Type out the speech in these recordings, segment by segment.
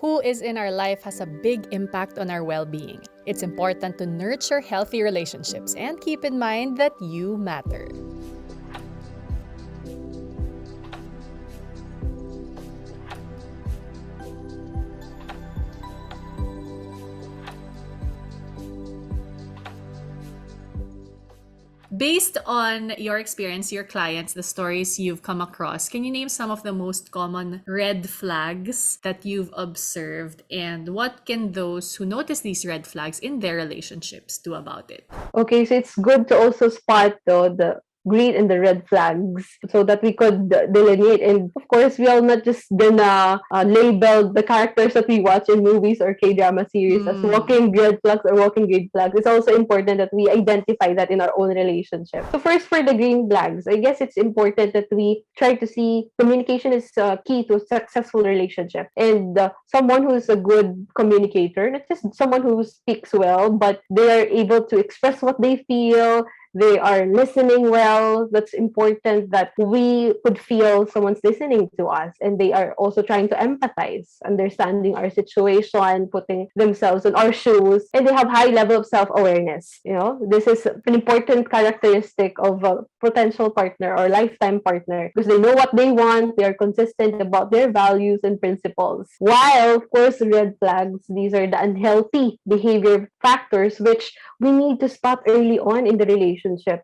who is in our life has a big impact on our well-being. It's important to nurture healthy relationships and keep in mind that you matter. Based on your experience, your clients, the stories you've come across, can you name some of the most common red flags that you've observed, and what can those who notice these red flags in their relationships do about it? Okay, so it's good to also spot though the green and the red flags so that we could delineate. And of course, we are not just gonna label the characters that we watch in movies or K-drama series as walking red flags or walking green flags. It's also important that we identify that in our own relationship. So first, for the green flags, I guess it's important that we try to see communication is key to a successful relationship. And someone who's a good communicator, not just someone who speaks well, but they are able to express what they feel, they are listening well. That's important that we could feel someone's listening to us, and they are also trying to empathize, understanding our situation, putting themselves in our shoes, and they have high level of self-awareness. This is an important characteristic of a potential partner or lifetime partner because they know what they want, they are consistent about their values and principles. While, of course, red flags, these are the unhealthy behavior factors which we need to spot early on in the relationship.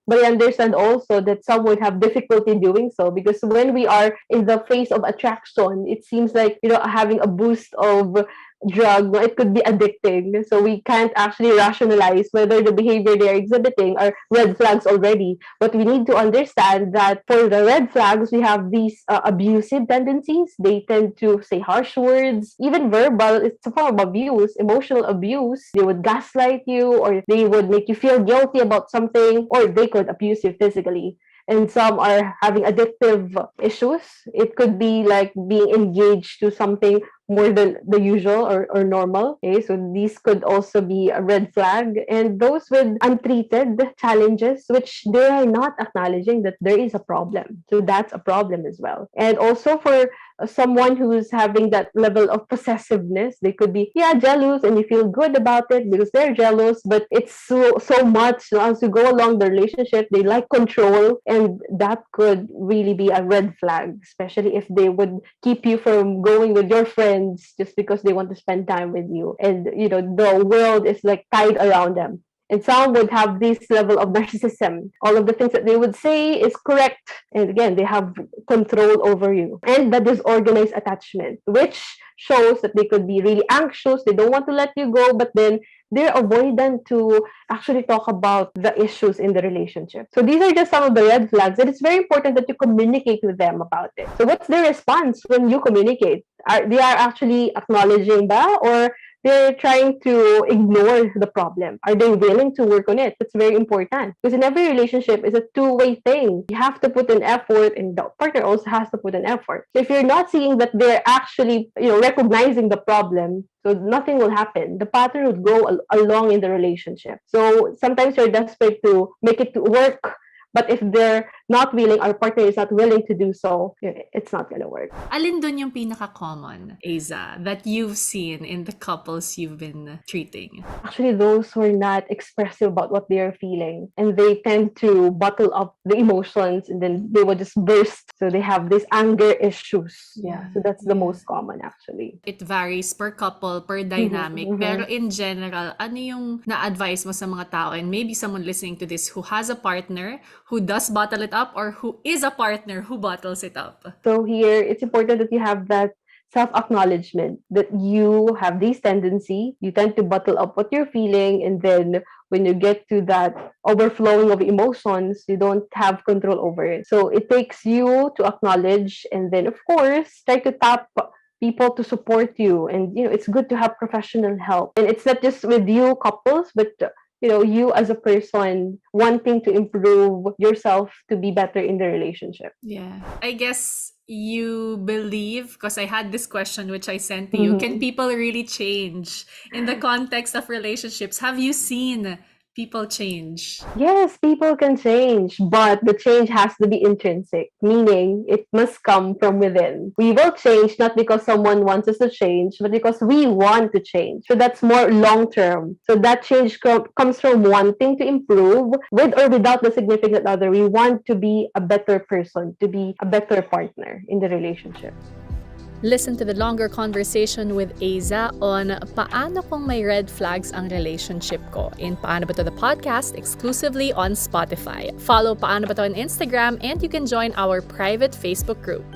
But I understand also that some would have difficulty doing so because when we are in the phase of attraction, it seems like, having a boost of drug, it could be addicting. So we can't actually rationalize whether the behavior they're exhibiting are red flags already. But we need to understand that for the red flags, we have these abusive tendencies. They tend to say harsh words, even verbal. It's a form of abuse, emotional abuse. They would gaslight you, or they would make you feel guilty about something, or they could abuse you physically. And some are having addictive issues. It could be like being engaged to something more than the usual or normal. Okay, so these could also be a red flag. And those with untreated challenges, which they are not acknowledging that there is a problem. So that's a problem as well. And also for someone who's having that level of possessiveness, they could be jealous, and you feel good about it because they're jealous, but it's so much. As you go along the relationship, they like control, and that could really be a red flag, especially if they would keep you from going with your friends just because they want to spend time with you, and the world is like tied around them. And some would have this level of narcissism. All of the things that they would say is correct. And again, they have control over you. And the disorganized attachment, which shows that they could be really anxious. They don't want to let you go, but then they're avoidant to actually talk about the issues in the relationship. So these are just some of the red flags. And it's very important that you communicate with them about it. So what's their response when you communicate? They are actually acknowledging that, or they're trying to ignore the problem? Are they willing to work on it? That's very important because in every relationship, it's a two-way thing. You have to put an effort, and the partner also has to put an effort. So if you're not seeing that they're actually, recognizing the problem, so nothing will happen. The pattern would go along in the relationship. So sometimes you're desperate to make it work. But if they're not willing, our partner is not willing to do so, it's not going to work. Alin dun yung pinaka-common, Eiza, that you've seen in the couples you've been treating? Actually, those who are not expressive about what they are feeling, and they tend to bottle up the emotions, and then they will just burst. So they have these anger issues. Yeah, so that's the most common actually. It varies per couple, per dynamic. Pero in general, ano yung na-advise mo sa mga tao, and maybe someone listening to this who has a partner who does bottle it up, or who is a partner who bottles it up? So here, it's important that you have that self-acknowledgement that you have this tendency. You tend to bottle up what you're feeling, and then when you get to that overflowing of emotions, you don't have control over it. So it takes you to acknowledge, and then of course try to tap people to support you. And it's good to have professional help, and it's not just with you couples, but you as a person wanting to improve yourself to be better in the relationship. Yeah. I guess you believe, because I had this question which I sent to you, can people really change in the context of relationships? Have you seen People change. Yes, people can change, but the change has to be intrinsic, meaning it must come from within. We will change not because someone wants us to change, but because we want to change. So that's more long term. So that change comes from wanting to improve with or without the significant other. We want to be a better person, to be a better partner in the relationship. Listen to the longer conversation with Eiza on Paano kung may red flags ang relationship ko in Paano Ba To the podcast exclusively on Spotify. Follow Paano Ba To on Instagram and you can join our private Facebook group.